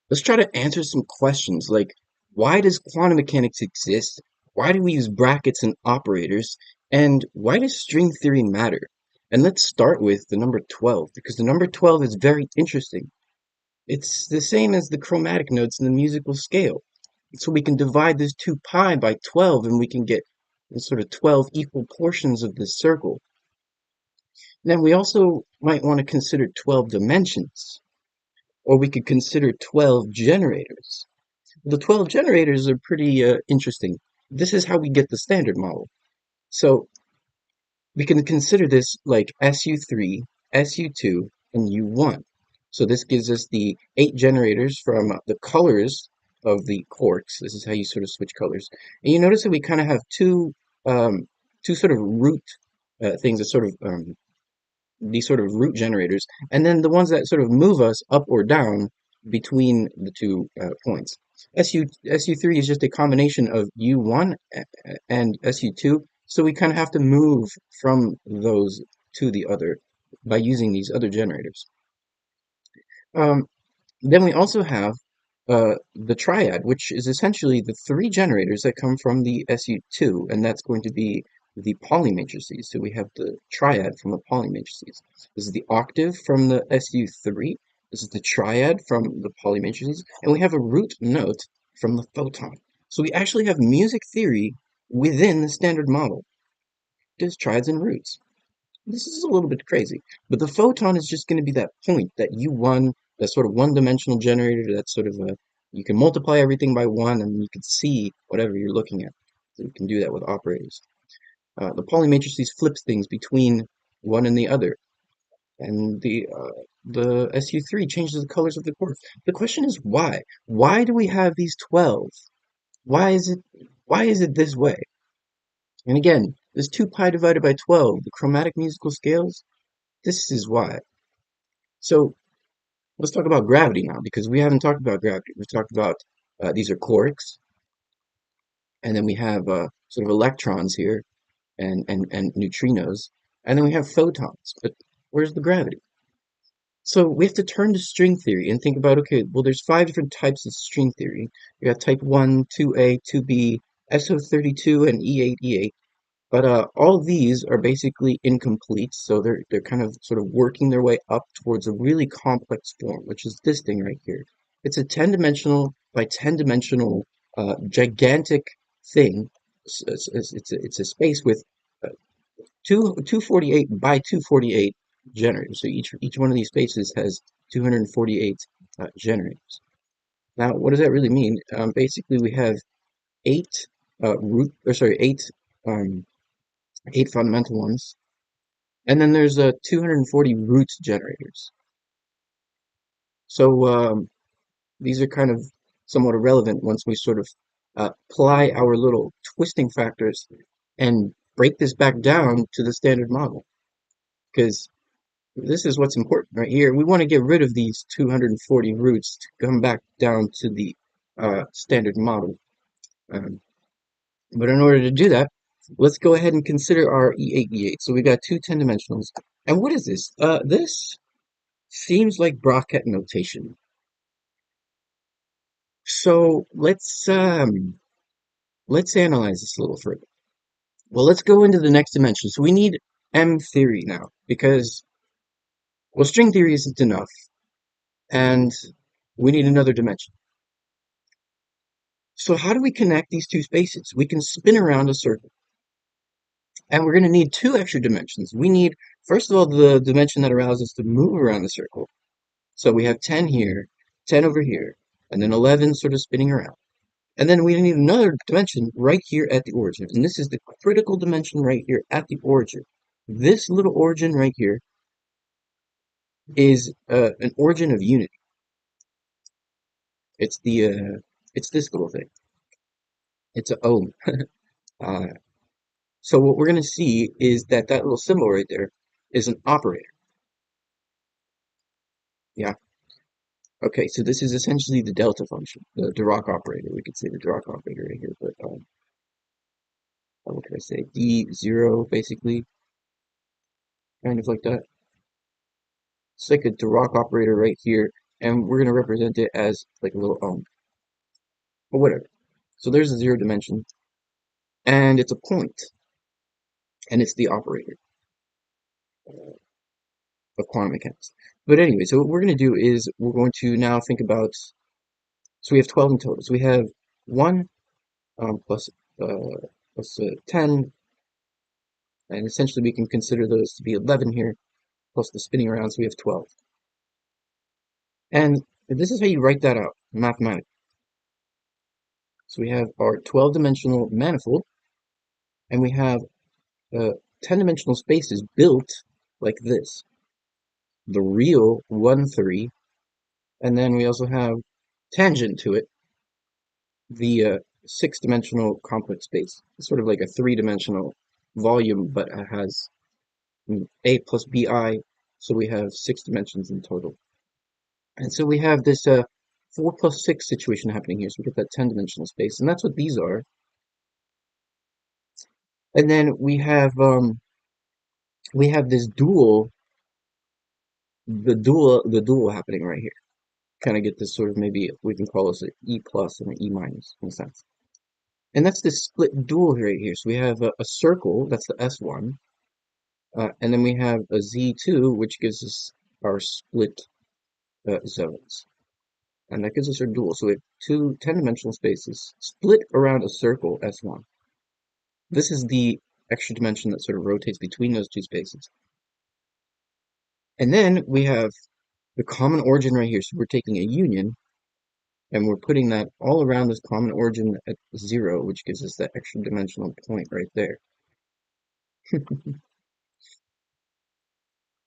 Let's try to answer some questions like why does quantum mechanics exist? Why do we use brackets and operators? And why does string theory matter? And let's start with the number 12 because the number 12 is very interesting. It's the same as the chromatic notes in the musical scale. So we can divide this 2 pi by 12 and we can get sort of 12 equal portions of this circle. Then we also might want to consider 12 dimensions, or we could consider 12 generators. The 12 generators are pretty interesting. This is how we get the standard model. So we can consider this like SU3, SU2, and U1. So this gives us the 8 generators from the colors of the quarks. This is how you sort of switch colors. And you notice that we kind of have um, two sort of root things that sort of these sort of root generators, and then the ones that sort of move us up or down between the two points. SU3 is just a combination of U1 and SU2, so we kind of have to move from those to the other by using these other generators. Um, then we also have the triad, which is essentially the three generators that come from the SU2, and that's going to be the Pauli matrices. So we have the triad from the Pauli matrices. This is the octave from the SU3. This is the triad from the Pauli matrices, and we have a root note from the photon. So we actually have music theory within the standard model. There's triads and roots. This is a little bit crazy, but the photon is just going to be that point, that U1, that sort of one-dimensional generator, that sort of you can multiply everything by one and you can see whatever you're looking at. So you can do that with operators. The Pauli matrices flips things between one and the other, and the SU3 changes the colors of the quartz. The question is why? Why do we have these 12? Why is it why is it this way? And again, this 2 pi divided by 12, the chromatic musical scales, this is why. So let's talk about gravity now, because we haven't talked about gravity. We've talked about these are quarks, and then we have sort of electrons here, and neutrinos, and then we have photons. But where's the gravity? So we have to turn to string theory and think about, okay, well, there's 5 different types of string theory. You got type 1, 2A, 2B, SO32, and E8, E8. But all of these are basically incomplete, so they're kind of sort of working their way up towards a really complex form, which is this thing right here. It's a 10-dimensional by 10-dimensional gigantic thing. It's a space with uh, 248 by 248 generators. So each one of these spaces has 248 generators. Now, what does that really mean? Basically, we have eight eight um, eight fundamental ones. And then there's 240 root generators. So these are kind of somewhat irrelevant once we sort of apply our little twisting factors and break this back down to the standard model. Because this is what's important right here. We want to get rid of these 240 roots to come back down to the standard model. Um, but in order to do that, let's go ahead and consider our E8, E8. So we got two 10-dimensionals. And what is this? This seems like bracket notation. So let's analyze this a little further. Well, let's go into the next dimension. So we need M theory now because well, string theory isn't enough, and we need another dimension. So how do we connect these two spaces? We can spin around a circle, and we're going to need two extra dimensions. We need, first of all, the dimension that allows us to move around the circle. So we have 10 here, 10 over here, and then 11 sort of spinning around. And then we need another dimension right here at the origin. And this is the critical dimension right here at the origin. This little origin right here is an origin of unity. It's it's this little thing. It's a ohm. Uh, so what we're going to see is that that little symbol right there is an operator. Yeah. Okay, so this is essentially the delta function, the Dirac operator. We could say the Dirac operator right here, but what could I say? D0 basically, kind of like that. It's like a Dirac operator right here. and we're going to represent it as like a little or whatever. So there's a zero dimension, and it's a point, and it's the operator of quantum mechanics. But anyway, so what we're going to do is we're going to now think about, so we have 12 in total. So we have 1 plus, plus 10, and essentially we can consider those to be 11 here, plus the spinning around, so we have 12. And this is how you write that out mathematically. So we have our 12-dimensional manifold, and we have 10-dimensional spaces built like this. The real 1, 3, and then we also have tangent to it, the 6-dimensional complex space. It's sort of like a 3-dimensional volume, but it has A plus BI, so we have 6 dimensions in total. And so we have this 4 plus 6 situation happening here, so we get that 10-dimensional space, and that's what these are. And then we have this dual, the dual happening right here. Kind of get this sort of, maybe we can call this an E plus and an E minus in a sense. And that's this split dual right here. So we have a circle, that's the S1, and then we have a Z2, which gives us our split zones. And that gives us our dual. So we have two 10-dimensional spaces split around a circle, S1. This is the extra dimension that sort of rotates between those two spaces. And then we have the common origin right here. So we're taking a union, and we're putting that all around this common origin at 0, which gives us that extra dimensional point right there.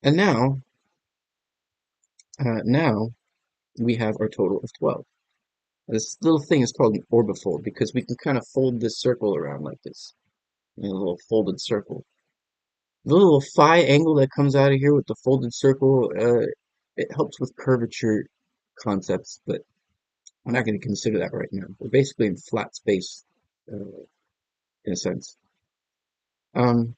And now we have our total of 12. This little thing is called an orbifold because we can kind of fold this circle around like this, in a little folded circle. The little phi angle that comes out of here with the folded circle, it helps with curvature concepts, but we're not going to consider that right now. We're basically in flat space, in a sense. Um,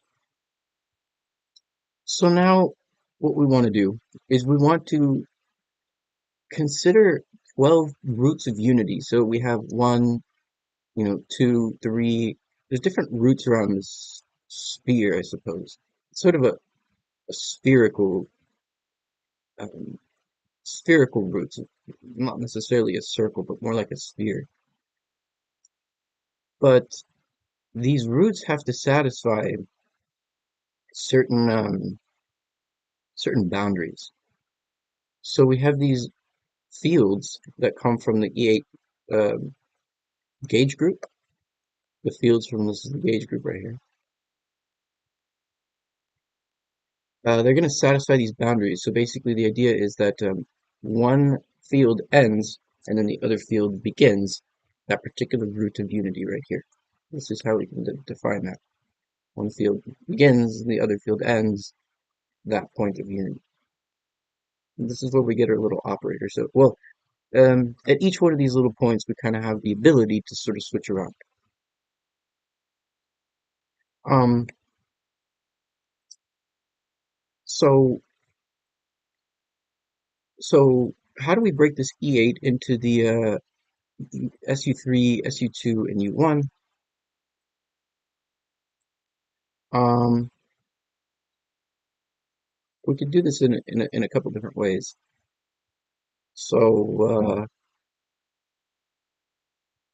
so now what we want to do is we want to consider 12 roots of unity. So we have 1, 2, 3. There's different roots around this sphere, I suppose. It's sort of a um, spherical roots, not necessarily a circle, but more like a sphere. But these roots have to satisfy certain certain boundaries. So we have these fields that come from the E8 gauge group. The fields from this is the gauge group right here. They're going to satisfy these boundaries. So basically, the idea is that one field ends and then the other field begins that particular root of unity right here. This is how we can define that. One field begins, the other field ends that point of unity. And this is where we get our little operator. So, well, at each one of these little points, we kind of have the ability to sort of switch around. Um, so, so how do we break this E8 into the SU3, SU2, and U1? Um, we could do this in a couple different ways. So,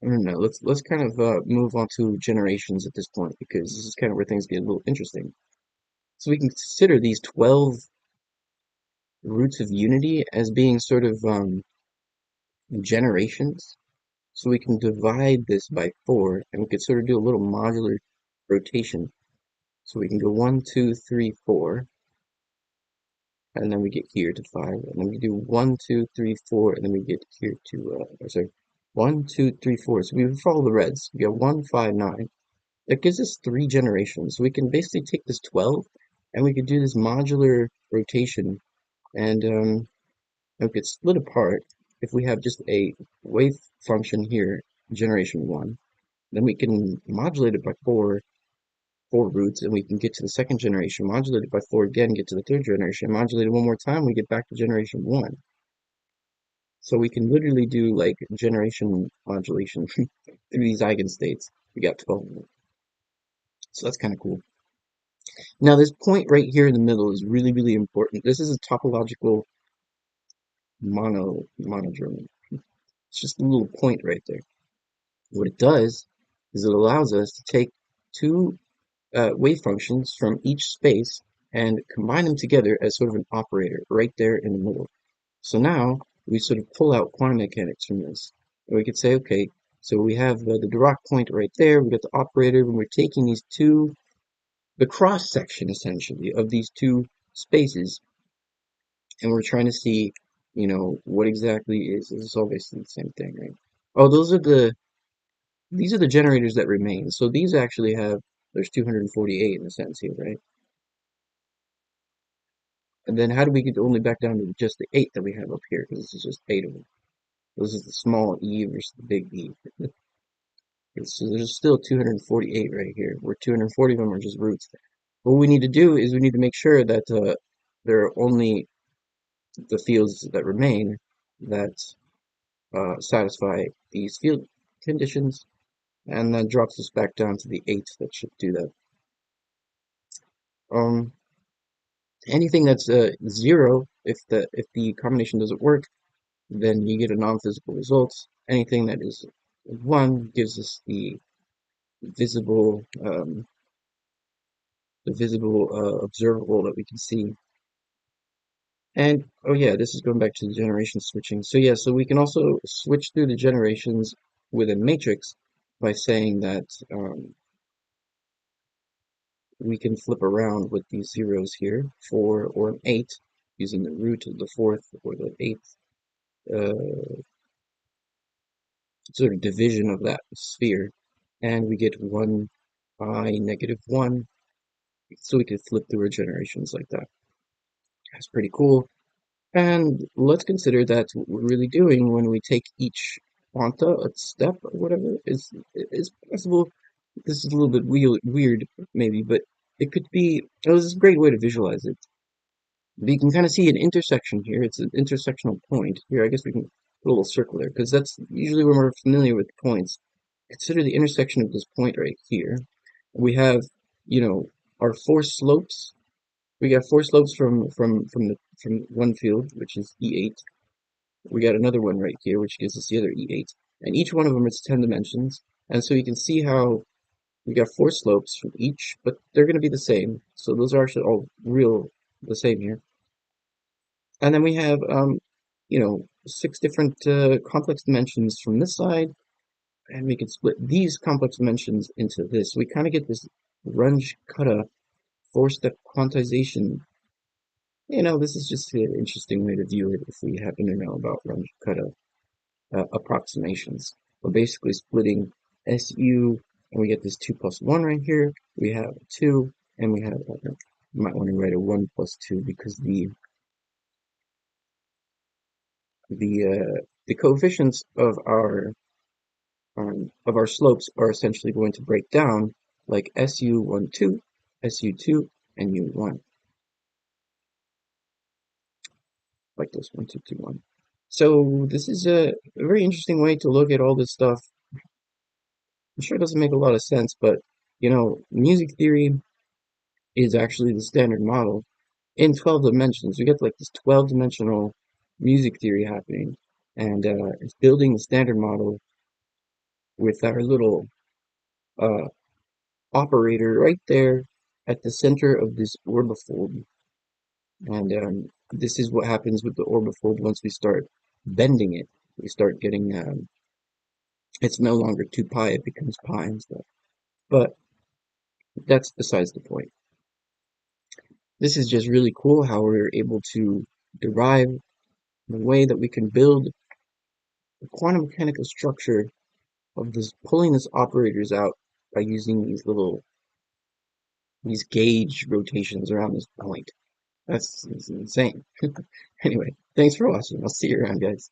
I don't know. Let's kind of move on to generations at this point because this is kind of where things get a little interesting. So we can consider these 12 roots of unity as being sort of generations. So we can divide this by 4, and we could sort of do a little modular rotation. So we can go 1, 2, 3, 4, and then we get here to 5, and then we do 1, 2, 3, 4, and then we get here to, sorry, 1, 2, 3, 4. So we follow the reds. We got 1, 5, 9. That gives us 3 generations. So we can basically take this 12, and we could do this modular rotation, and it gets split apart. If we have just a wave function here, generation 1, then we can modulate it by 4 roots, and we can get to the second generation, modulate it by 4 again, get to the third generation, modulate it one more time, we get back to generation 1. So we can literally do like generation modulation through these eigenstates. We got 12 of them. So that's kind of cool. Now this point right here in the middle is really, really important. This is a topological monodromy. It's just a little point right there. What it does is it allows us to take two wave functions from each space and combine them together as sort of an operator right there in the middle. So now we sort of pull out quantum mechanics from this. And we could say, okay, so we have the Dirac point right there, we got the operator, and we're taking these two, the cross section essentially of these two spaces, and we're trying to see, what exactly is this is obviously the same thing, right? Oh, these are the generators that remain. So these actually have, there's 248 in a sense here, right? And then how do we get only back down to just the 8 that we have up here? Because this is just 8 of them. This is the small e versus the big E. So there's still 248 right here, where 240 of them are just roots. What we need to do is we need to make sure that there are only the fields that remain that satisfy these field conditions, and that drops us back down to the 8 that should do that. Um, Anything that's 0, if the combination doesn't work, then you get a non-physical result. Anything that is 1 gives us visible, um, the visible observable that we can see. And oh yeah, this is going back to the generation switching. So yeah, so we can also switch through the generations with a matrix by saying that we can flip around with these zeros here, 4 or an 8, using the root of the 4th or the 8th sort of division of that sphere, and we get 1 by -1, so we can flip through our generations like that. That's pretty cool. And let's consider that what we're really doing when we take each quanta a step or whatever is possible. This is a little bit weird maybe, but it could be, oh, this is a great way to visualize it. But you can kind of see an intersection here. It's an intersectional point. Here, I guess we can put a little circle there, because that's usually when we're familiar with points. Consider the intersection of this point right here. We have, our four slopes. We got four slopes from one field, which is E8. We got another one right here, which gives us the other E8. And each one of them is 10 dimensions. And so you can see how we got four slopes from each, but they're going to be the same. So those are actually all the same here. And then we have, 6 different complex dimensions from this side, and we can split these complex dimensions into this. We kind of get this Runge-Kutta four-step quantization. This is just an interesting way to view it if we happen to know about Runge-Kutta approximations. We're basically splitting SU, and we get this 2 plus 1 right here. We have 2, and we have, you might want to write a 1 plus 2 because the coefficients of our slopes are essentially going to break down like SU12, SU2, and U1, like this 1, 2, 2, 1. So this is a very interesting way to look at all this stuff. I'm sure it doesn't make a lot of sense, but music theory is actually the standard model in 12 dimensions. We get like this 12-dimensional music theory happening, and it's building the standard model with our little uh, operator right there at the center of this orbifold. And this is what happens with the orbifold once we start bending it. We start getting, it's no longer 2 pi, it becomes pi and stuff. But that's besides the point. This is just really cool how we're able to derive the way that we can build the quantum mechanical structure of this pulling these operators out by using these gauge rotations around this point. That's insane. Anyway, thanks for watching. I'll see you around, guys.